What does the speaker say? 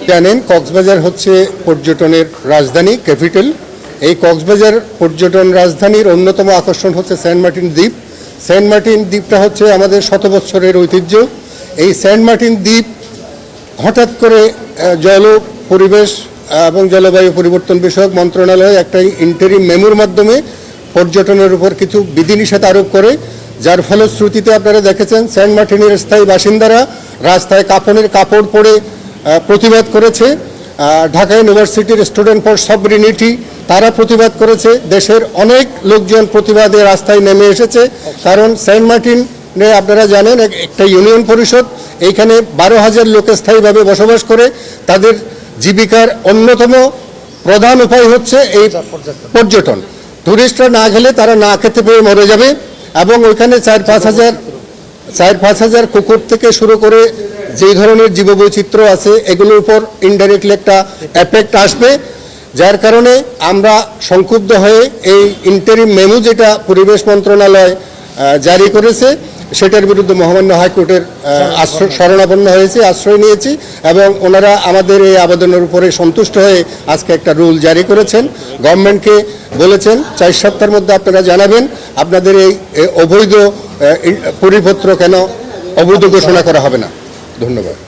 জানেন কক্সবাজার হচ্ছে পর্যটনের রাজধানী, ক্যাপিটাল। এই কক্সবাজার পর্যটন রাজধানীর অন্যতম আকর্ষণ হচ্ছে সেন্ট মার্টিন দ্বীপ। সেন্ট মার্টিন দ্বীপটা হচ্ছে আমাদের শত বৎসরের ঐতিহ্য। এই সেন্ট মার্টিন দ্বীপ হঠাৎ করে জল পরিবেশ এবং জলবায়ু পরিবর্তন বিষয়ক মন্ত্রণালয় একটা ইন্টারিম মেমোর মাধ্যমে পর্যটনের উপর কিছু বিধিনিষেধ আরোপ করে, যার ফলশ্রুতিতে আপনারা দেখেছেন সেন্ট মার্টিনের স্থায়ী বাসিন্দারা রাস্তায় কাপড়ের কাপড় পরে প্রতিবাদ করেছে। ঢাকা ইউনিভার্সিটির স্টুডেন্ট ফর সবরিনিটি তারা প্রতিবাদ করেছে। দেশের অনেক লোকজন প্রতিবাদে রাস্তায় নেমে এসেছে, কারণ সেন্ট মার্টিনে আপনারা জানেন একটা ইউনিয়ন পরিষদ, এইখানে 12,000 লোক স্থায়ীভাবে বসবাস করে। তাদের জীবিকার অন্যতম প্রধান উপায় হচ্ছে এই পর্যটন। টুরিস্টরা না গেলে তারা না খেতে পেয়ে মরে যাবে, এবং ওইখানে 4-5 হাজার কুকুর থেকে শুরু করে যেই ধরনের জীববৈচিত্র্য আছে এগুলোর উপর ইনডাইরেক্টলি একটা এফেক্ট আসবে। যার কারণে আমরা সংক্ষুব্ধ হয়ে এই ইন্টারিম মেমো যেটা পরিবেশ মন্ত্রণালয় জারি করেছে সেটার বিরুদ্ধে মহামান্য হাইকোর্টের শরণাপন্ন হয়েছে, আশ্রয় নিয়েছি, এবং ওনারা আমাদের এই আবেদনের উপরে সন্তুষ্ট হয়ে আজকে একটা রুল জারি করেছেন। গভর্নমেন্টকে বলেছেন 4 সপ্তাহের মধ্যে আপনারা জানাবেন আপনাদের এই অবৈধ পরিপত্র কেন অবৈধ ঘোষণা করা হবে না। ধন্যবাদ।